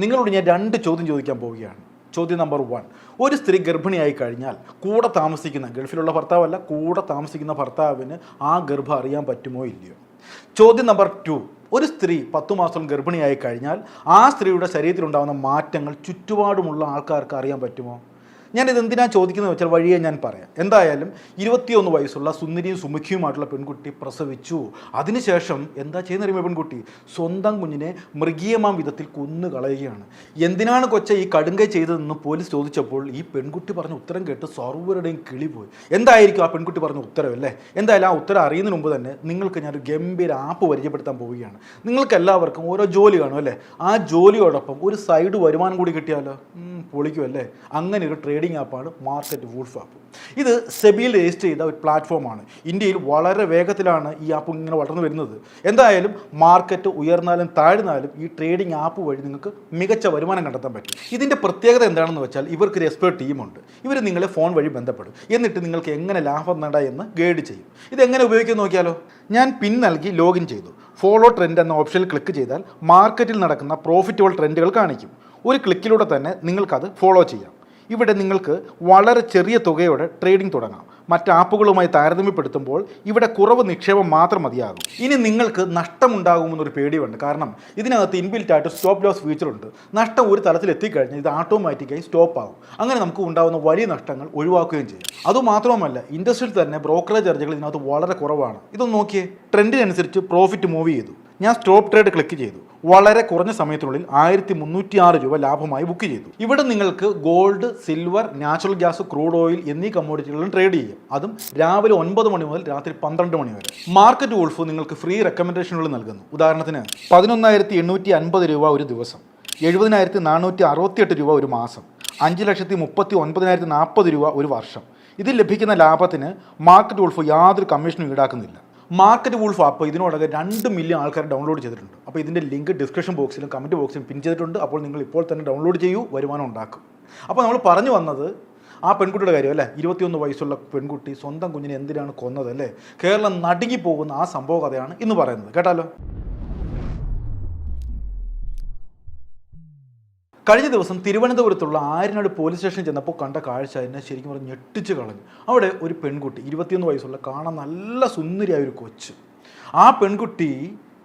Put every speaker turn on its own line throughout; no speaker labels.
നിങ്ങളോട് ഞാൻ രണ്ട് ചോദ്യം ചോദിക്കാൻ പോവുകയാണ്. ചോദ്യം നമ്പർ 1, ഒരു സ്ത്രീ ഗർഭിണിയായി കഴിഞ്ഞാൽ കൂടെ താമസിക്കുന്ന ഗൾഫിലുള്ള ഭർത്താവല്ല, കൂടെ താമസിക്കുന്ന ഭർത്താവിന് ആ ഗർഭം അറിയാൻ പറ്റുമോ ഇല്ലയോ? ചോദ്യം നമ്പർ 2, ഒരു സ്ത്രീ 10 മാസം ഗർഭിണിയായി കഴിഞ്ഞാൽ ആ സ്ത്രീയുടെ ശരീരത്തിലുണ്ടാകുന്ന മാറ്റങ്ങൾ ചുറ്റുപാടുമുള്ള ആൾക്കാർക്ക് അറിയാൻ പറ്റുമോ? ഞാനിത് എന്തിനാണ് ചോദിക്കുന്നത് വെച്ചാൽ വഴിയെ ഞാൻ പറയാം. എന്തായാലും 21 വയസ്സുള്ള സുന്ദരിയും സുമുഖിയുമായിട്ടുള്ള പെൺകുട്ടി പ്രസവിച്ചു. അതിനുശേഷം എന്താ ചെയ്യുന്ന അറിയുമ്പോൾ പെൺകുട്ടി സ്വന്തം കുഞ്ഞിനെ മൃഗീയമാം വിധത്തിൽ കൊന്നു കളയുകയാണ്. എന്തിനാണ് കൊച്ചെ ഈ കടുങ്കൈ ചെയ്തതെന്ന് പോലീസ് ചോദിച്ചപ്പോൾ ഈ പെൺകുട്ടി പറഞ്ഞ ഉത്തരം കേട്ട് സർവരുടെയും കിളി പോയി. എന്തായിരിക്കും ആ പെൺകുട്ടി പറഞ്ഞ ഉത്തരം അല്ലേ? എന്തായാലും ആ ഉത്തരം അറിയുന്നതിന് മുമ്പ് തന്നെ നിങ്ങൾക്ക് ഞാനൊരു ഗംഭീര ആപ്പ് പരിചയപ്പെടുത്താൻ പോവുകയാണ്. നിങ്ങൾക്ക് എല്ലാവർക്കും ഓരോ ജോലി കാണും അല്ലേ? ആ ജോലിയോടൊപ്പം ഒരു സൈഡ് വരുമാനം കൂടി കിട്ടിയാലോ പൊളിക്കും അല്ലേ? അങ്ങനെ ഒരു ട്രേഡിംഗ് ആപ്പാണ് മാർക്കറ്റ് വൂൾഫ് ആപ്പ്. ഇത് സെബിയിൽ രജിസ്റ്റർ ചെയ്ത ഒരു പ്ലാറ്റ്ഫോമാണ്. ഇന്ത്യയിൽ വളരെ വേഗത്തിലാണ് ഈ ആപ്പ് ഇങ്ങനെ വളർന്നു വരുന്നത്. എന്തായാലും മാർക്കറ്റ് ഉയർന്നാലും താഴ്ന്നാലും ഈ ട്രേഡിംഗ് ആപ്പ് വഴി നിങ്ങൾക്ക് മികച്ച വരുമാനം കണ്ടെത്താൻ പറ്റും. ഇതിൻ്റെ പ്രത്യേകത എന്താണെന്ന് വെച്ചാൽ ഇവർക്കൊരു എക്സ്പേർട്ട് ടീമുണ്ട്. ഇവർ നിങ്ങളെ ഫോൺ വഴി ബന്ധപ്പെടും. എന്നിട്ട് നിങ്ങൾക്ക് എങ്ങനെ ലാഭം നേടാം എന്ന് ഗൈഡ് ചെയ്യും. ഇതെങ്ങനെ ഉപയോഗിക്കാൻ നോക്കിയാലോ? ഞാൻ പിൻ നൽകി ലോഗിൻ ചെയ്തു. ഫോളോ ട്രെൻഡ് എന്ന ഓപ്ഷനിൽ ക്ലിക്ക് ചെയ്താൽ മാർക്കറ്റിൽ നടക്കുന്ന പ്രോഫിറ്റബിൾ ട്രെൻഡുകൾ കാണിക്കും. ഒരു ക്ലിക്കിലൂടെ തന്നെ നിങ്ങൾക്കത് ഫോളോ ചെയ്യാം. ഇവിടെ നിങ്ങൾക്ക് വളരെ ചെറിയ തുകയോടെ ട്രേഡിംഗ് തുടങ്ങാം. മറ്റ് ആപ്പുകളുമായി താരതമ്യപ്പെടുത്തുമ്പോൾ ഇവിടെ കുറവ് നിക്ഷേപം മാത്രം മതിയാകും. ഇനി നിങ്ങൾക്ക് നഷ്ടമുണ്ടാകുമെന്നൊരു പേടിയുണ്ട്. കാരണം ഇതിനകത്ത് ഇൻബിൽറ്റ് ആയിട്ട് സ്റ്റോപ്പ് ലോസ് ഫീച്ചറുണ്ട്. നഷ്ടം ഒരു തലത്തിൽ എത്തിക്കഴിഞ്ഞാൽ ഇത് ഓട്ടോമാറ്റിക്കായി സ്റ്റോപ്പ് ആകും. അങ്ങനെ നമുക്ക് ഉണ്ടാകുന്ന വലിയ നഷ്ടങ്ങൾ ഒഴിവാക്കുകയും ചെയ്യാം. അതുമാത്രമല്ല ഇൻഡസ്ട്രിയിൽ തന്നെ ബ്രോക്കറേജ് ചാർജുകൾ ഇതിനകത്ത് വളരെ കുറവാണ്. ഇതൊന്ന് നോക്കിയേ. ട്രെൻഡിനനുസരിച്ച് പ്രോഫിറ്റ് മൂവ് ചെയ്തു. ഞാൻ സ്റ്റോപ്പ് ട്രേഡ് ക്ലിക്ക് ചെയ്തു. വളരെ കുറഞ്ഞ സമയത്തിനുള്ളിൽ 1306 രൂപ ലാഭമായി ബുക്ക് ചെയ്തു. ഇവിടെ നിങ്ങൾക്ക് gold, silver, natural gas, crude oil എന്നീ കമ്മോഡിറ്റികളും ട്രേഡ് ചെയ്യും. അതും രാവിലെ 9 മണി മുതൽ രാത്രി 12 മണി വരെ. മാർക്കറ്റ് വൂൾഫ് നിങ്ങൾക്ക് ഫ്രീ റെക്കമെൻഡേഷനുകൾ നൽകുന്നു. ഉദാഹരണത്തിന് 11,850 രൂപ ഒരു ദിവസം, 70,468 രൂപ ഒരു മാസം, 5,39,040 രൂപ ഒരു വർഷം. ഇതിൽ ലഭിക്കുന്ന ലാഭത്തിന് മാർക്കറ്റ് വൂൾഫ് യാതൊരു കമ്മീഷനും ഈടാക്കുന്നില്ല. മാർക്കറ്റ് വൂൾഫ് ആപ്പ് ഇതിനോടകം 2 മില്യൺ ആൾക്കാർ ഡൗൺലോഡ് ചെയ്തിട്ടുണ്ട്. അപ്പോൾ ഇതിൻ്റെ ലിങ്ക് ഡിസ്ക്രിപ്ഷൻ ബോക്സിലും കമൻറ്റ് ബോക്സിലും പിൻ ചെയ്തിട്ടുണ്ട്. അപ്പോൾ നിങ്ങൾ ഇപ്പോൾ തന്നെ ഡൗൺലോഡ് ചെയ്യൂ, വരുമാനം ഉണ്ടാക്കും. അപ്പോൾ നമ്മൾ പറഞ്ഞു വന്നത് ആ പെൺകുട്ടിയുടെ കാര്യം അല്ലേ? 21 വയസ്സുള്ള പെൺകുട്ടി സ്വന്തം കുഞ്ഞിനെ എന്തിനാണ് കൊന്നത് അല്ലേ? കേരളം നടുങ്ങിപ്പോകുന്ന ആ സംഭവ കഥയാണ് ഇന്ന് പറയുന്നത്. കേട്ടാലോ? കഴിഞ്ഞ ദിവസം തിരുവനന്തപുരത്തുള്ള ആര്യനാട് പോലീസ് സ്റ്റേഷനിൽ ചെന്നപ്പോൾ കണ്ട കാഴ്ച എന്നെ ശരിക്കും പറഞ്ഞ് ഞെട്ടിച്ച് കളഞ്ഞു. അവിടെ ഒരു പെൺകുട്ടി 21 വയസ്സുള്ള കാണാൻ നല്ല സുന്ദരിയായ ഒരു കൊച്ച്. ആ പെൺകുട്ടി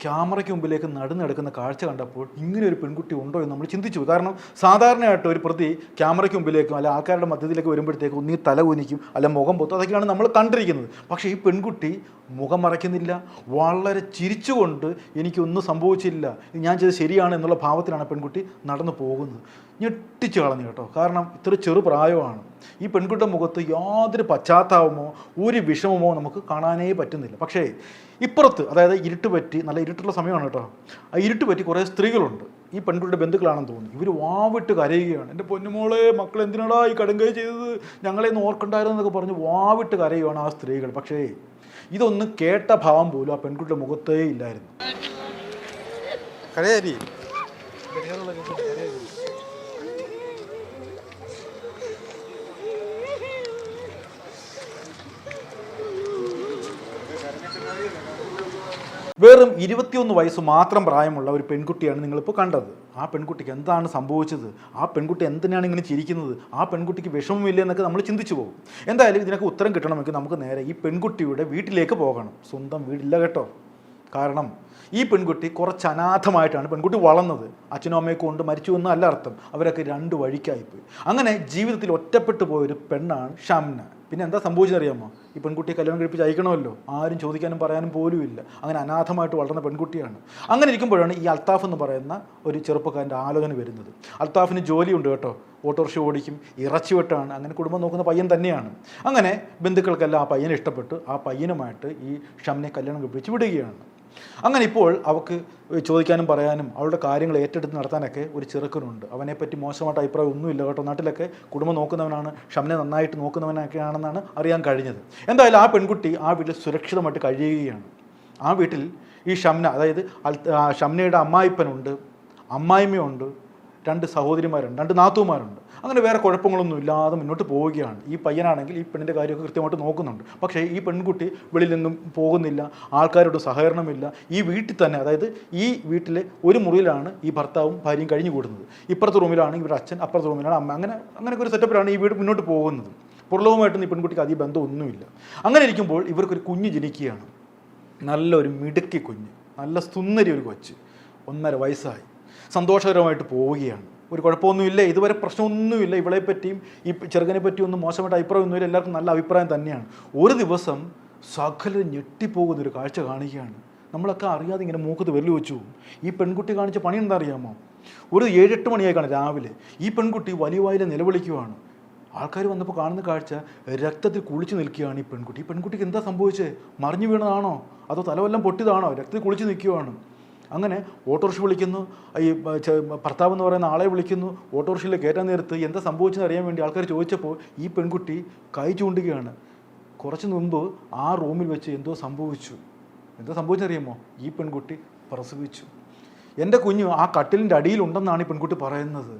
ക്യാമറയ്ക്ക് മുമ്പിലേക്ക് നടന്നെടുക്കുന്ന കാഴ്ച കണ്ടപ്പോൾ ഇങ്ങനെ ഒരു പെൺകുട്ടി ഉണ്ടോ എന്ന് നമ്മൾ ചിന്തിച്ചു. കാരണം സാധാരണയായിട്ട് ഒരു പ്രതി ക്യാമറയ്ക്ക് മുമ്പിലേക്കും അല്ല ആൾക്കാരുടെ മധ്യത്തിലേക്ക് വരുമ്പോഴത്തേക്കും ഒന്നീ തല കുനിക്കും അല്ല മുഖം പൊത്തും, അതൊക്കെയാണ് നമ്മൾ കണ്ടിരിക്കുന്നത്. പക്ഷേ ഈ പെൺകുട്ടി മുഖം മറയ്ക്കുന്നില്ല, വളരെ ചിരിച്ചുകൊണ്ട് എനിക്കൊന്നും സംഭവിച്ചില്ല, ഞാൻ ചെയ്ത് ശരിയാണ് എന്നുള്ള ഭാവത്തിലാണ് പെൺകുട്ടി നടന്നു പോകുന്നത്. ഞെട്ടിച്ച് കളഞ്ഞു കേട്ടോ. കാരണം ഇത്ര ചെറു പ്രായമാണ്. ഈ പെൺകുട്ടിയുടെ മുഖത്ത് യാതൊരു പശ്ചാത്താപമോ ഒരു വിഷമമോ നമുക്ക് കാണാനേ പറ്റുന്നില്ല. പക്ഷേ ഇപ്പുറത്ത്, അതായത് ഇരുട്ട് പറ്റി, നല്ല ഇരുട്ടുള്ള സമയമാണ് കേട്ടോ, ആ ഇരുട്ട് പറ്റി കുറേ സ്ത്രീകളുണ്ട്. ഈ പെൺകുട്ടിയുടെ ബന്ധുക്കളാണെന്ന് തോന്നുന്നു. ഇവർ വാവിട്ട് കരയുകയാണ്. എൻ്റെ പൊന്നുമോളെ, മക്കൾ എന്തിനാടാ ഈ കടുങ്കൈ ചെയ്തത്, ഞങ്ങളെയൊന്നും ഓർക്കണ്ടായിരുന്നു എന്നൊക്കെ പറഞ്ഞ് വാവിട്ട് കരയുകയാണ് ആ സ്ത്രീകൾ. പക്ഷേ ഇതൊന്നും കേട്ട ഭാവം പോലും ആ പെൺകുട്ടിയുടെ മുഖത്തേ ഇല്ലായിരുന്നു. കരയാരി വെറും 21 വയസ്സ് മാത്രം പ്രായമുള്ള ഒരു പെൺകുട്ടിയാണ് നിങ്ങളിപ്പോൾ കണ്ടത്. ആ പെൺകുട്ടിക്ക് എന്താണ് സംഭവിച്ചത്? ആ പെൺകുട്ടി എന്തിനാണ് ഇങ്ങനെ ചിരിക്കുന്നത്? ആ പെൺകുട്ടിക്ക് വിഷമമില്ല എന്നൊക്കെ നമ്മൾ ചിന്തിച്ചു പോകും. എന്തായാലും ഇതിനൊക്കെ ഉത്തരം കിട്ടണമെങ്കിൽ നമുക്ക് നേരെ ഈ പെൺകുട്ടിയുടെ വീട്ടിലേക്ക് പോകണം. സ്വന്തം വീടില്ല കേട്ടോ. കാരണം ഈ പെൺകുട്ടി കുറച്ച് അനാഥമായിട്ടാണ് പെൺകുട്ടി വളർന്നത്. അച്ഛനും അമ്മയൊക്കെ കൊണ്ട് മരിച്ചു എന്നല്ല അർത്ഥം. അവരൊക്കെ 2 വഴിക്കായിപ്പോയി. അങ്ങനെ ജീവിതത്തിൽ ഒറ്റപ്പെട്ടു പോയൊരു പെണ്ണാണ് ഷംന. പിന്നെ എന്താ സംഭവിച്ചതറിയാമോ? ഈ പെൺകുട്ടിയെ കല്യാണം കഴിപ്പിച്ച് അയക്കണമല്ലോ, ആരും ചോദിക്കാനും പറയാനും പോലും ഇല്ല. അങ്ങനെ അനാഥമായിട്ട് വളർന്ന പെൺകുട്ടിയാണ്. അങ്ങനെ ഇരിക്കുമ്പോഴാണ് ഈ അൽത്താഫ് എന്ന് പറയുന്ന ഒരു ചെറുപ്പക്കാരൻ്റെ ആലോചന വരുന്നത്. അൽത്താഫിന് ജോലിയുണ്ട് കേട്ടോ, ഓട്ടോറിക്ഷ ഓടിക്കും, ഇറച്ചി വെട്ടാണ്, അങ്ങനെ കുടുംബം നോക്കുന്ന പയ്യൻ തന്നെയാണ്. അങ്ങനെ ബന്ധുക്കൾക്കെല്ലാം ആ പയ്യനെ ഇഷ്ടപ്പെട്ട് ആ പയ്യനുമായിട്ട് ഈ ഷംനെ കല്യാണം കഴിപ്പിച്ച് വിടുകയാണ്. അങ്ങനെ ഇപ്പോൾ അവൾക്ക് ചോദിക്കാനും പറയാനും അവളുടെ കാര്യങ്ങൾ ഏറ്റെടുത്ത് നടത്താനൊക്കെ ഒരു ചെറുക്കനുണ്ട്. അവനെപ്പറ്റി മോശമായിട്ട് അഭിപ്രായം ഒന്നുമില്ല കേട്ടോ. നാട്ടിലൊക്കെ കുടുംബം നോക്കുന്നവനാണ്, ഷംനെ നന്നായിട്ട് നോക്കുന്നവനൊക്കെയാണെന്നാണ് അറിയാൻ കഴിഞ്ഞത്. എന്തായാലും ആ പെൺകുട്ടി ആ വീട്ടിൽ സുരക്ഷിതമായിട്ട് കഴിയുകയാണ്. ആ വീട്ടിൽ ഈ ഷംന, അതായത് ഷംനയുടെ അമ്മായിപ്പനുണ്ട്, അമ്മായിമ്മയുണ്ട്, 2 സഹോദരിമാരുണ്ട്, 2 നാത്തൂമാരുണ്ട്. അങ്ങനെ വേറെ കുഴപ്പങ്ങളൊന്നും ഇല്ലാതെ മുന്നോട്ട് പോവുകയാണ്. ഈ പയ്യനാണെങ്കിൽ ഈ പെണ്ണിൻ്റെ കാര്യമൊക്കെ കൃത്യമായിട്ട് നോക്കുന്നുണ്ട്. പക്ഷേ ഈ പെൺകുട്ടി വെളിയിലെങ്ങും പോകുന്നില്ല, ആൾക്കാരോട് സഹകരണമില്ല. ഈ വീട്ടിൽ തന്നെ, അതായത് ഈ വീട്ടിലെ ഒരു മുറിയിലാണ് ഈ ഭർത്താവും ഭാര്യയും കഴിഞ്ഞു കൂടുന്നത്. ഇപ്പുറത്തെ റൂമിലാണ് ഇവരുടെ അച്ഛൻ, അപ്പുറത്തെ റൂമിലാണ് അമ്മ. അങ്ങനെയൊക്കെ ഒരു സെറ്റപ്പിലാണ് ഈ വീട് മുന്നോട്ട് പോകുന്നത്. പുറലോകമായിട്ടൊന്നും ഈ പെൺകുട്ടിക്ക് അധികം ബന്ധമൊന്നുമില്ല. അങ്ങനെ ഇരിക്കുമ്പോൾ ഇവർക്കൊരു കുഞ്ഞ് ജനിക്കുകയാണ്. നല്ലൊരു മിടുക്കി കുഞ്ഞ്, നല്ല സുന്ദരി ഒരു കൊച്ച്, 1.5 വയസ്സായി. സന്തോഷകരമായിട്ട് പോവുകയാണ്. ഒരു കുഴപ്പമൊന്നുമില്ല, ഇതുവരെ പ്രശ്നമൊന്നുമില്ല. ഇവളെ പറ്റിയും ഈ ചെറുക്കനെ പറ്റിയൊന്നും മോശമായിട്ട് അഭിപ്രായമൊന്നുമില്ല, എല്ലാവർക്കും നല്ല അഭിപ്രായം തന്നെയാണ്. ഒരു ദിവസം സകലം ഞെട്ടിപ്പോകുന്നൊരു കാഴ്ച കാണുകയാണ്. നമ്മളൊക്കെ അറിയാതെ ഇങ്ങനെ മൂക്കത്ത് വെല്ലു വെച്ചു. ഈ പെൺകുട്ടി കാണിച്ച പണി എന്താ അറിയാമോ? ഒരു 7-8 മണിയായി കാണും രാവിലെ. ഈ പെൺകുട്ടി വലിയ വായിൽ നിലവിളിക്കുവാണ്. ആൾക്കാർ വന്നപ്പോൾ കാണുന്ന കാഴ്ച, രക്തത്തിൽ കുളിച്ച് നിൽക്കുകയാണ് ഈ പെൺകുട്ടി. ഈ പെൺകുട്ടിക്ക് എന്താ സംഭവിച്ചത്? മറിഞ്ഞു വീണതാണോ അതോ തലവെല്ലാം പൊട്ടിയതാണോ? രക്തത്തിൽ കുളിച്ച് നിൽക്കുകയാണ്. അങ്ങനെ ഓട്ടോറിക്ഷ വിളിക്കുന്നു, ഈ ഭർത്താവ് എന്ന് പറയുന്ന ആളെ വിളിക്കുന്നു. ഓട്ടോറിക്ഷയിൽ കയറ്റാൻ നേരത്ത് എന്താ സംഭവിച്ചെന്ന് അറിയാൻ വേണ്ടി ആൾക്കാർ ചോദിച്ചപ്പോൾ ഈ പെൺകുട്ടി കൈ ചൂണ്ടുകയാണ്. കുറച്ച് മുമ്പ് ആ റൂമിൽ വെച്ച് എന്തോ സംഭവിച്ചു. എന്താ സംഭവിച്ചറിയാമോ? ഈ പെൺകുട്ടി പ്രസവിച്ചു. എൻ്റെ കുഞ്ഞ് ആ കട്ടിലിൻ്റെ അടിയിലുണ്ടെന്നാണ് ഈ പെൺകുട്ടി പറയുന്നത്.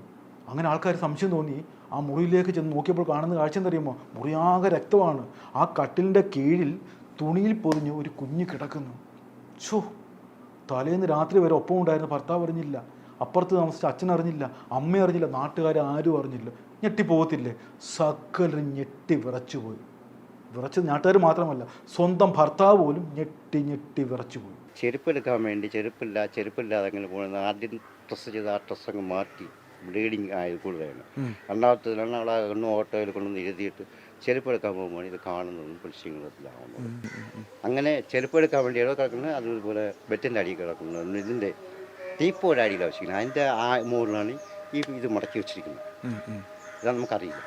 അങ്ങനെ ആൾക്കാർ സംശയം തോന്നി ആ മുറിയിലേക്ക് ചെന്ന് നോക്കിയപ്പോൾ കാണുന്ന കാഴ്ച എന്തറിയുമോ? മുറിയാകെ രക്തമാണ്. ആ കട്ടിലിൻ്റെ കീഴിൽ തുണിയിൽ പൊതിഞ്ഞ് ഒരു കുഞ്ഞ് കിടക്കുന്നു. ഛോ, തലേന്ന് രാത്രി വരെ ഒപ്പം ഉണ്ടായിരുന്ന ഭർത്താവ് അറിഞ്ഞില്ല, അപ്പുറത്ത് താമസിച്ച അച്ഛൻ അറിഞ്ഞില്ല, അമ്മ അറിഞ്ഞില്ല, നാട്ടുകാർ ആരും അറിഞ്ഞില്ല. ഞെട്ടിപ്പോകത്തില്ലേ? സകലം ഞെട്ടി വിറച്ചുപോയി. വിറച്ചത് നാട്ടുകാർ മാത്രമല്ല, സ്വന്തം ഭർത്താവ് പോലും ഞെട്ടി വിറച്ചുപോയി.
ചെരുപ്പെടുക്കാൻ വേണ്ടി ചെരുപ്പില്ലാതെ അങ്ങനെ പോകുന്നത്. ആദ്യം ഡ്രസ്സ് ചെയ്ത് ആ ഡ്രസ്സങ്ങ് മാറ്റി ബ്ലീഡിങ് ആയത് കൂടുതലാണ്. രണ്ടാമത്തേതിലാണ് അവളെ ഓട്ടോയിൽ കൊണ്ടുവന്ന് എഴുതിയിട്ട് ചെരുപ്പെടുക്കാൻ പോകുമ്പോൾ ഇത് കാണുന്നതും പുരുഷങ്ങളത്തിലാവുന്നത്. അങ്ങനെ ചെരുപ്പെടുക്കാൻ വേണ്ടി എവിടെ കിടക്കുന്നത്, അതുപോലെ ബെറ്റിൻ്റെ അടിയിൽ കിടക്കുന്നത്, ഇതിൻ്റെ ടീപ്പോയുടെ അടിയിലാണ് വെച്ചിരിക്കുന്നത്. അതിൻ്റെ ആ മുകളിലാണ് ഇത് മുടക്കി വെച്ചിരിക്കുന്നത്. ഇതാണ് നമുക്കറിയില്ല.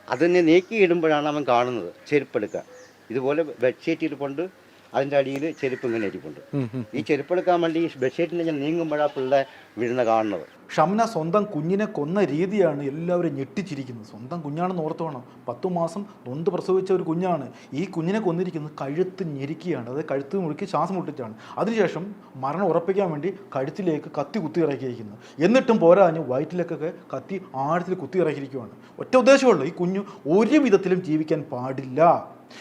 അതിനെ നീക്കിയിടുമ്പോഴാണ് അവൻ കാണുന്നത് ചെരുപ്പെടുക്കാൻ. ഇതുപോലെ ബെഡ്ഷീറ്റ് ഇരിപ്പുണ്ട്, അതിൻ്റെ അടിയിൽ ചെരുപ്പ് ഇങ്ങനെ ഇരിപ്പുണ്ട്. ഈ ചെരുപ്പെടുക്കാൻ വേണ്ടി ഈ ബെഡ്ഷീറ്റിനെ ഞാൻ നീങ്ങുമ്പോഴാണ് പിള്ളേ വീഴുന്ന കാണുന്നത്.
ഷംന സ്വന്തം കുഞ്ഞിനെ കൊന്ന രീതിയാണ് എല്ലാവരും ഞെട്ടിച്ചിരിക്കുന്നത്. സ്വന്തം കുഞ്ഞാണെന്ന് ഓർത്തോണം. 10 മാസം നൊന്ത് പ്രസവിച്ച ഒരു കുഞ്ഞാണ്. ഈ കുഞ്ഞിനെ കൊന്നിരിക്കുന്നത് കഴുത്ത് ഞെരിക്കുകയാണ്, അതായത് കഴുത്ത് മുറുക്കി ശ്വാസം മുട്ടിച്ചാണ്. അതിനുശേഷം മരണം ഉറപ്പിക്കാൻ വേണ്ടി കഴുത്തിലേക്ക് കത്തി കുത്തി ഇറക്കിയിരിക്കുന്നു. എന്നിട്ടും പോരാഞ്ഞ് വയറ്റിലേക്കൊക്കെ കത്തി ആഴത്തിൽ കുത്തി ഇറക്കിയിരിക്കുകയാണ്. ഒറ്റ ഉദ്ദേശമുള്ളൂ, ഈ കുഞ്ഞ് ഒരു വിധത്തിലും ജീവിക്കാൻ പാടില്ല.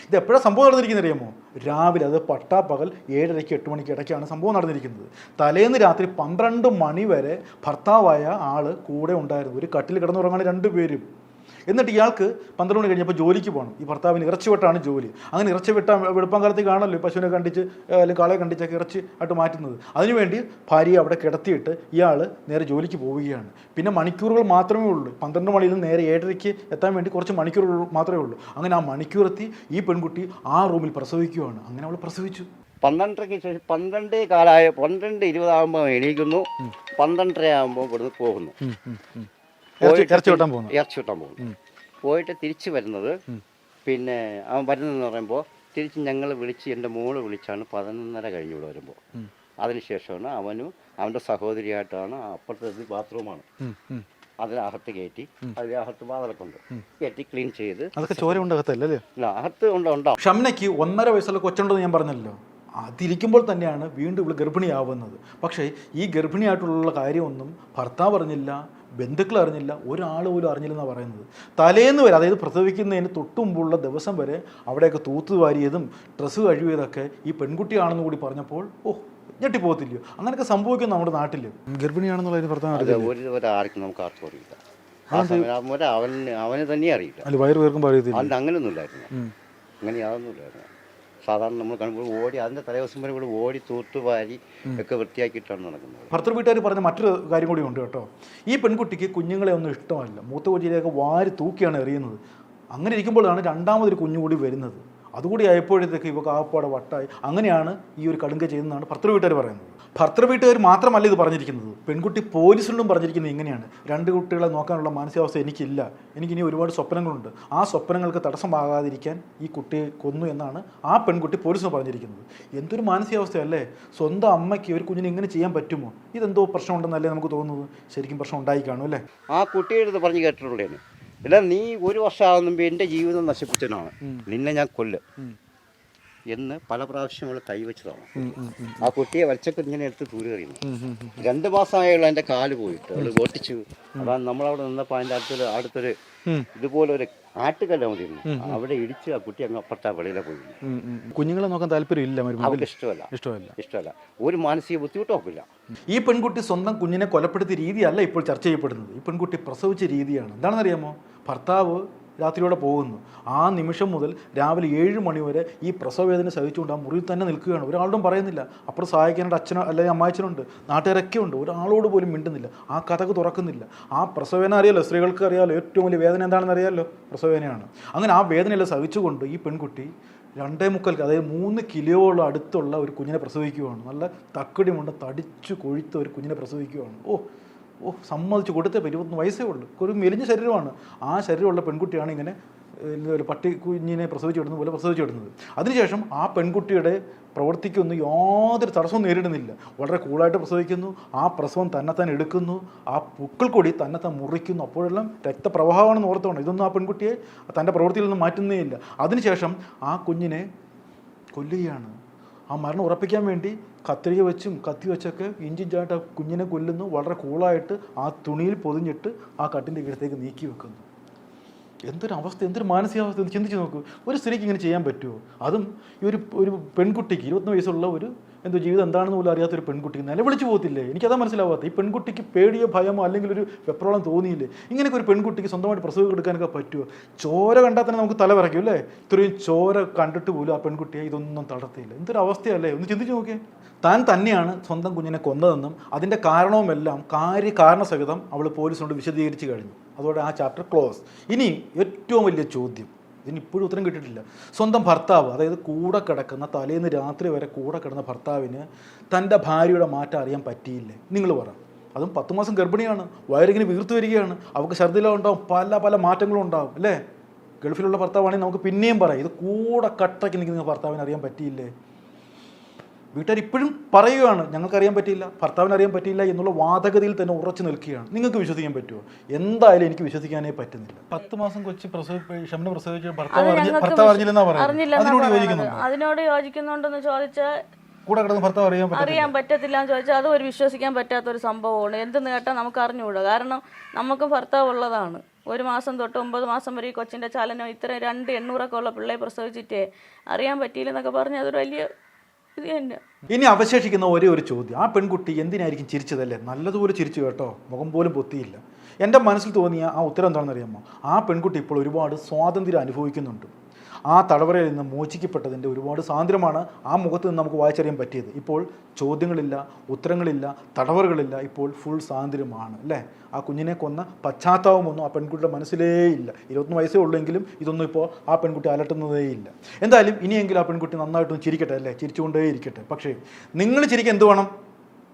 ഇത് എപ്പോഴാണ് സംഭവം നടന്നിരിക്കുന്നത് അറിയാമോ? രാവിലെ, അത് പട്ടാപ്പകൽ 7:30-8 മണിക്ക് ഇടയ്ക്കാണ് സംഭവം നടന്നിരിക്കുന്നത്. തലേന്ന് രാത്രി 12 മണി വരെ ഭർത്താവായ ആൾ കൂടെ ഉണ്ടായിരുന്നു. ഒരു കട്ടിൽ കിടന്നുറങ്ങാണ് 2 പേരും. എന്നിട്ട് ഇയാൾക്ക് 12 മണി കഴിഞ്ഞപ്പോൾ ജോലിക്ക് പോകണം. ഈ ഭർത്താവിന് ഇറച്ചി വെട്ടാണ് ജോലി. അങ്ങനെ ഇറച്ചി വെളുപ്പം കാലത്തേക്ക് കാണല്ലോ പശുവിനെ കണ്ടിച്ച് അല്ലെങ്കിൽ കാളയെ കണ്ടിച്ചൊക്കെ ഇറച്ചി ആയിട്ട് മാറ്റുന്നത്. അതിനുവേണ്ടി ഭാര്യയെ അവിടെ കിടത്തിയിട്ട് ഇയാൾ നേരെ ജോലിക്ക് പോവുകയാണ്. പിന്നെ മണിക്കൂറുകൾ മാത്രമേ ഉള്ളൂ. 12 മണിയിൽ നിന്ന് നേരെ 7:30-ക്ക് എത്താൻ വേണ്ടി കുറച്ച് മണിക്കൂറുകൾ മാത്രമേ ഉള്ളൂ. അങ്ങനെ ആ മണിക്കൂറെത്തി ഈ പെൺകുട്ടി ആ റൂമിൽ പ്രസവിക്കുകയാണ്. അങ്ങനെ അവൾ പ്രസവിച്ചു.
12:30-ക്ക് ശേഷം 12 കാലമായ 12:20 ആകുമ്പോൾ എണീക്കുന്നു. 12:30 ആകുമ്പോൾ ഇവിടുന്ന് പോകുന്നു.
ഇറച്ചി വെട്ടാൻ
പോകുന്നു. പോയിട്ട് തിരിച്ചു വരുന്നത്, പിന്നെ അവൻ വരുന്നതെന്ന് പറയുമ്പോൾ തിരിച്ച് ഞങ്ങൾ വിളിച്ച്, എൻ്റെ മോള് വിളിച്ചാണ് 11:30 കഴിഞ്ഞ് ഇവിടെ വരുമ്പോൾ. അതിനുശേഷമാണ് അവനും അവൻ്റെ സഹോദരിയായിട്ടാണ് അപ്പുറത്തെ ബാത്റൂമാണ്, അതിനകത്ത് കയറ്റി, അതിനകത്ത് വാതിലൊക്കെ ഉണ്ട്, കയറ്റി ക്ലീൻ ചെയ്ത്.
അതൊക്കെ ചോര ഉണ്ടകത്തല്ലേ?
അകത്ത് ഉണ്ടാവും.
ഷംനയ്ക്ക് 1.5 വയസ്സുള്ള കൊച്ചുണ്ടെന്ന് ഞാൻ പറഞ്ഞല്ലോ. അതിരിക്കുമ്പോൾ തന്നെയാണ് വീണ്ടും ഇവൾ ഗർഭിണിയാവുന്നത്. പക്ഷേ ഈ ഗർഭിണിയായിട്ടുള്ള കാര്യമൊന്നും ഭർത്താവ് അറിഞ്ഞില്ല, ബന്ധുക്കൾ അറിഞ്ഞില്ല, ഒരാൾ പോലും അറിഞ്ഞില്ലെന്നാണ് പറയുന്നത്. തലേന്ന് വരെ, അതായത് പ്രസവിക്കുന്നതിന് തൊട്ട് മുമ്പുള്ള ദിവസം വരെ അവിടെയൊക്കെ തൂത്തുവാരിയതും ഡ്രസ്സ് കഴുകിയതൊക്കെ ഈ പെൺകുട്ടിയാണെന്ന് കൂടി പറഞ്ഞപ്പോൾ ഞെട്ടിപ്പോകത്തില്ലയോ? അങ്ങനെയൊക്കെ സംഭവിക്കും നമ്മുടെ നാട്ടിൽ. ഗർഭിണിയാണെന്നുള്ള ഭർത്താവ്
ആർക്കും നമുക്ക് ആർക്കും അറിയില്ല. അവന് തന്നെ അറിയില്ല.
അല്ല, വയറ് പേർക്കും അറിയത്തില്ല.
അതിന് അങ്ങനെയൊന്നും ഇല്ലായിരുന്നു. അങ്ങനെ യാതൊന്നും ഇല്ലായിരുന്നു. സാധാരണ നമ്മൾ കാണുമ്പോൾ ഓടി, അതിൻ്റെ തലേദിവസം വരെ ഇവിടെ ഓടി തൂത്തുവാരി ഒക്കെ വൃത്തിയാക്കിയിട്ടാണ് നടക്കുന്നത്.
ഭർത്തൃ വീട്ടുകാർ പറഞ്ഞ മറ്റൊരു കാര്യം കൂടി ഉണ്ട് കേട്ടോ. ഈ പെൺകുട്ടിക്ക് കുഞ്ഞുങ്ങളെ ഒന്നും ഇഷ്ടമല്ല. മൂത്ത കുഞ്ഞിലേക്ക് വാരി തൂക്കിയാണ് എറിയുന്നത്. അങ്ങനെ ഇരിക്കുമ്പോഴാണ് രണ്ടാമതൊരു കുഞ്ഞുകൂടി വരുന്നത്. അതുകൂടി ആയപ്പോഴത്തേക്ക് ഇവ കാപ്പാടെ വട്ടായി. അങ്ങനെയാണ് ഈ ഒരു കടുങ്ക ചെയ്യുന്നതാണ് ഭർത്തൃ വീട്ടുകാർ പറയുന്നത്. ഭർത്തൃ വീട്ടുകാർ മാത്രമല്ല ഇത് പറഞ്ഞിരിക്കുന്നത്, പെൺകുട്ടി പോലീസിനോടും പറഞ്ഞിരിക്കുന്നത് ഇങ്ങനെയാണ്: 2 കുട്ടികളെ നോക്കാനുള്ള മാനസികാവസ്ഥ എനിക്കില്ല, എനിക്കിനി ഒരുപാട് സ്വപ്നങ്ങളുണ്ട്, ആ സ്വപ്നങ്ങൾക്ക് തടസ്സമാകാതിരിക്കാൻ ഈ കുട്ടിയെ കൊന്നു എന്നാണ് ആ പെൺകുട്ടി പോലീസിന് പറഞ്ഞിരിക്കുന്നത്. എന്തൊരു മാനസികാവസ്ഥയല്ലേ! സ്വന്തം അമ്മയ്ക്ക് ഒരു കുഞ്ഞിനെ ഇങ്ങനെ ചെയ്യാൻ പറ്റുമോ? ഇതെന്തോ പ്രശ്നമുണ്ടെന്നല്ലേ നമുക്ക് തോന്നുന്നത്. ശരിക്കും പ്രശ്നം ഉണ്ടായി കാണും അല്ലേ?
ആ കുട്ടിയുടെ പറഞ്ഞ് കേട്ടിട്ടുള്ളതാണ്. ഇല്ല, നീ 1 വർഷം ആകുമ്പോൾ എൻ്റെ ജീവിതം നശിപ്പിച്ചനാണ്, നിന്നെ ഞാൻ കൊല്ലും. എന്ന് പല പ്രാവശ്യം അവൾ കൈവച്ചതാണ്. ആ കുട്ടിയെ വലിച്ചൊക്കെ ഇങ്ങനെ എടുത്ത് ദൂരെ എറിയുന്നു. 2 മാസമായുള്ള എൻ്റെ കാല് പോയിട്ട് അവൾ പൊട്ടിച്ചു. അതാണ് നമ്മളവിടെ നിന്നപ്പോൾ അതിൻ്റെ അടുത്തൊരു ഇതുപോലെ ഒരു ആട്ടുകല്ല മതിയിരുന്നു, അവിടെ ഇടിച്ച് ആ കുട്ടി അങ്ങ് അപ്പുറത്തെ വെളിയിലെ പോയി.
കുഞ്ഞുങ്ങളെ നോക്കാൻ താല്പര്യമില്ല,
അവർക്ക് ഇഷ്ടമല്ല, ഒരു മാനസിക ബുദ്ധിമുട്ട് നോക്കില്ല.
ഈ പെൺകുട്ടി സ്വന്തം കുഞ്ഞിനെ കൊലപ്പെടുത്തിയ രീതിയല്ല ഇപ്പോൾ ചർച്ച ചെയ്യപ്പെടുന്നത്. ഈ പെൺകുട്ടി പ്രസവിച്ച രീതിയാണ്. എന്താണെന്നറിയാമോ? ഭർത്താവ് രാത്രിയോടെ പോകുന്നു. ആ നിമിഷം മുതൽ രാവിലെ 7 മണി വരെ ഈ പ്രസവവേദന സഹിച്ചുകൊണ്ട് ആ മുറിയിൽ തന്നെ നിൽക്കുകയാണ്. ഒരാളോടും പറയുന്നില്ല. അപ്പുറം സഹായിക്കാനായിട്ട് അച്ഛനോ അല്ലെങ്കിൽ അമ്മാച്ചനുണ്ട്, നാട്ടുകാരൊക്കെ ഉണ്ട്. ഒരാളോട് പോലും മിണ്ടുന്നില്ല. ആ കഥക്ക് തുറക്കുന്നില്ല. ആ പ്രസവവേദന അറിയാലോ, സ്ത്രീകൾക്ക് അറിയാലോ, ഏറ്റവും വലിയ വേദന എന്താണെന്ന് അറിയാമല്ലോ, പ്രസവവേദനയാണ്. അങ്ങനെ ആ വേദനയെല്ലാം സഹിച്ചുകൊണ്ട് ഈ പെൺകുട്ടി 2.25, അതായത് 3 കിലോയോളം അടുത്തുള്ള ഒരു കുഞ്ഞിനെ പ്രസവിക്കുകയാണ്. നല്ല തക്കടിമുണ്ട്, തടിച്ചു കൊഴുത്ത ഒരു കുഞ്ഞിനെ പ്രസവിക്കുകയാണ്. സമ്മതിച്ച് കൊടുത്തേ 21 വയസ്സേ ഉള്ളൂ. ഒരു മെലിഞ്ഞ ശരീരമാണ്. ആ ശരീരമുള്ള പെൺകുട്ടിയാണ് ഇങ്ങനെ ഒരു പട്ടി കുഞ്ഞിനെ പ്രസവിച്ചിടുന്ന പോലെ പ്രസവിച്ചിടുന്നത്. അതിനുശേഷം ആ പെൺകുട്ടിയുടെ പ്രവൃത്തിക്കൊന്നും യാതൊരു തടസ്സവും നേരിടുന്നില്ല. വളരെ കൂളായിട്ട് പ്രസവിക്കുന്നു. ആ പ്രസവം തന്നെത്താൻ എടുക്കുന്നു. ആ പുക്കൾ കൊടി തന്നെത്താൻ മുറിക്കുന്നു. അപ്പോഴെല്ലാം രക്തപ്രവാഹമാണെന്ന് ഓർത്തോണം. ഇതൊന്നും ആ പെൺകുട്ടിയെ തൻ്റെ പ്രവൃത്തിയിൽ നിന്നും മാറ്റുന്നേ ഇല്ല. അതിനുശേഷം ആ കുഞ്ഞിനെ കൊല്ലുകയാണ്. ആ മരണം ഉറപ്പിക്കാൻ വേണ്ടി കത്രിക വെച്ചും കത്തി വെച്ചൊക്കെ ഇഞ്ചിഞ്ചായിട്ട് ആ കുഞ്ഞിനെ കൊല്ലുന്നു. വളരെ കൂളായിട്ട് ആ തുണിയിൽ പൊതിഞ്ഞിട്ട് ആ കട്ടിൻ്റെ കീഴത്തേക്ക് നീക്കി വെക്കുന്നു. എന്തൊരു അവസ്ഥ, എന്തൊരു മാനസികാവസ്ഥ എന്ന് ചിന്തിച്ച് നോക്കൂ. ഒരു സ്ത്രീക്ക് ഇങ്ങനെ ചെയ്യാൻ പറ്റുമോ? അതും ഈ ഒരു പെൺകുട്ടിക്ക് 21 വയസ്സുള്ള ഒരു ജീവിതം എന്താണെന്ന് പോലും അറിയാത്തൊരു പെൺകുട്ടിക്ക് നിലവിളിച്ച് പോകത്തില്ലേ? എനിക്കതാ മനസ്സിലാവാത്ത. ഈ പെൺകുട്ടിക്ക് പേടിയോ ഭയമോ അല്ലെങ്കിൽ ഒരു വെപ്രോളം തോന്നിയില്ലേ? ഇങ്ങനെയൊക്കെ ഒരു പെൺകുട്ടിക്ക് സ്വന്തമായിട്ട് പ്രസവം എടുക്കാനൊക്കെ പറ്റുമോ? ചോര കണ്ടാൽ തന്നെ നമുക്ക് തല വിറയ്ക്കും അല്ലേ? ഇത്രയും ചോര കണ്ടിട്ട് പോലും ആ പെൺകുട്ടിയെ ഇതൊന്നും തളർത്തിയില്ല. എന്തൊരു അവസ്ഥയല്ലേ? ഒന്ന് ചിന്തിച്ച് നോക്കിയേ. താൻ തന്നെയാണ് സ്വന്തം കുഞ്ഞിനെ കൊന്നതെന്നും അതിൻ്റെ കാരണവുമെല്ലാം കാരണസഹിതം അവൾ പോലീസിനോട് വിശദീകരിച്ച് കഴിഞ്ഞു. അതോടെ ആ ചാപ്റ്റർ ക്ലോസ്. ഇനി ഏറ്റവും വലിയ ചോദ്യം, ഇതിനിപ്പോഴും ഉത്തരം കിട്ടിയിട്ടില്ല. സ്വന്തം ഭർത്താവ്, അതായത് കൂടെ കിടക്കുന്ന, തലേന്ന് രാത്രി വരെ കൂടെ കിടന്ന ഭർത്താവിന് തൻ്റെ ഭാര്യയുടെ മാറ്റം അറിയാൻ പറ്റിയില്ലേ? നിങ്ങൾ പറ. അതും 10 മാസം ഗർഭിണിയാണ്, വയറിങ്ങനെ വീർത്തു വരികയാണ്, അവർക്ക് ഛർദ്ദിലുണ്ടാവും, പല മാറ്റങ്ങളും ഉണ്ടാവും അല്ലേ? ഗൾഫിലുള്ള ഭർത്താവാണെങ്കിൽ നമുക്ക് പിന്നെയും പറയാം. ഇത് കൂടെ കട്ടയ്ക്ക് നിൽക്കുന്ന ഭർത്താവിന് അറിയാൻ പറ്റിയില്ലേ? വീട്ടുകാർ ഇപ്പോഴും പറയുകയാണ് ഞങ്ങൾക്കറിയാൻ പറ്റിയില്ല, ഭർത്താവിന് അറിയാൻ പറ്റിയില്ല എന്നുള്ള വാദഗതിയിൽ തന്നെ ഉറച്ചു നിൽക്കുകയാണ്. നിങ്ങൾക്ക് വിശ്വസിക്കാൻ പറ്റുമോ? എന്തായാലും എനിക്ക് വിശ്വസിക്കാനേ പറ്റുന്നില്ല. 10 മാസം കൊച്ചി ഷംന പ്രസവിച്ച ഭർത്താവ് അറിഞ്ഞില്ലെന്നാ പറയുന്നത്.
അതിനോട് യോജിക്കുന്നുണ്ടെന്ന് ചോദിച്ചാൽ
കൂടെ കിടന്ന് ഭർത്താവ്
അറിയാൻ പറ്റത്തില്ല എന്ന് ചോദിച്ചാൽ അത് ഒരു വിശ്വസിക്കാൻ പറ്റാത്തൊരു സംഭവമാണ്. എന്തെന്ന് കേട്ടാൽ നമുക്ക് അറിഞ്ഞുകൂടാ. കാരണം നമുക്ക് ഭർത്താവ് ഉള്ളതാണ്. 1 മാസം തൊട്ട് 9 മാസം വരെ ഈ കൊച്ചിൻ്റെ ചലനം ഇത്ര 200-800 ഉള്ള പിള്ളേ പ്രസവിച്ചിട്ടേ അറിയാൻ പറ്റിയില്ലെന്നൊക്കെ പറഞ്ഞ് അതൊരു വലിയ ഇത് തന്നെ.
ഇനി അവശേഷിക്കുന്ന ഒരേ ഒരു ചോദ്യം, ആ പെൺകുട്ടി എന്തിനായിരിക്കും ചിരിച്ചതല്ലേ? നല്ലതുപോലെ ചിരിച്ചു കേട്ടോ, മുഖം പോലും പൊത്തിയില്ല. എൻ്റെ മനസ്സിൽ തോന്നിയ ആ ഉത്തരം എന്താണെന്ന് അറിയാമോ? ആ പെൺകുട്ടി ഇപ്പോൾ ഒരുപാട് സ്വാതന്ത്ര്യം അനുഭവിക്കുന്നുണ്ട്. ആ തടവറയിൽ നിന്ന് മോചിക്കപ്പെട്ടതിൻ്റെ ഒരുപാട് സ്വാതന്ത്ര്യമാണ് ആ മുഖത്ത് നിന്ന് നമുക്ക് വായിച്ചറിയാൻ പറ്റിയത്. ഇപ്പോൾ ചോദ്യങ്ങളില്ല, ഉത്തരങ്ങളില്ല, തടവറകളില്ല, ഇപ്പോൾ ഫുൾ സ്വാതന്ത്ര്യമാണ് അല്ലേ? ആ കുഞ്ഞിനെ കൊന്ന പശ്ചാത്താപമൊന്നും ആ പെൺകുട്ടിയുടെ മനസ്സിലേ ഇല്ല. 21 വയസ്സേ ഉള്ളെങ്കിലും ഇതൊന്നും ഇപ്പോൾ ആ പെൺകുട്ടി അലട്ടുന്നതേ ഇല്ല. എന്തായാലും ഇനിയെങ്കിലും ആ പെൺകുട്ടി നന്നായിട്ടൊന്ന് ചിരിക്കട്ടെ അല്ലേ? ചിരിച്ചുകൊണ്ടേ ഇരിക്കട്ടെ. പക്ഷേ നിങ്ങൾ ചിരിക്കാൻ എന്ത് വേണം?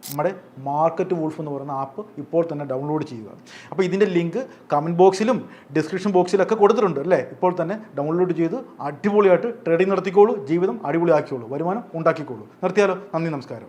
നമ്മുടെ മാർക്കറ്റ് വൂൾഫ് എന്ന് പറയുന്ന ആപ്പ് ഇപ്പോൾ തന്നെ ഡൗൺലോഡ് ചെയ്യുക. അപ്പോൾ ഇതിൻ്റെ ലിങ്ക് കമൻറ്റ് ബോക്സിലും ഡിസ്ക്രിപ്ഷൻ ബോക്സിലൊക്കെ കൊടുത്തിട്ടുണ്ട് അല്ലേ? ഇപ്പോൾ തന്നെ ഡൗൺലോഡ് ചെയ്ത് അടിപൊളിയായിട്ട് ട്രേഡിംഗ് നടത്തിക്കോളൂ, ജീവിതം അടിപൊളിയാക്കിക്കോളൂ, വരുമാനം ഉണ്ടാക്കിക്കോളൂ. നിർത്തിയാലോ? നന്ദി, നമസ്കാരം.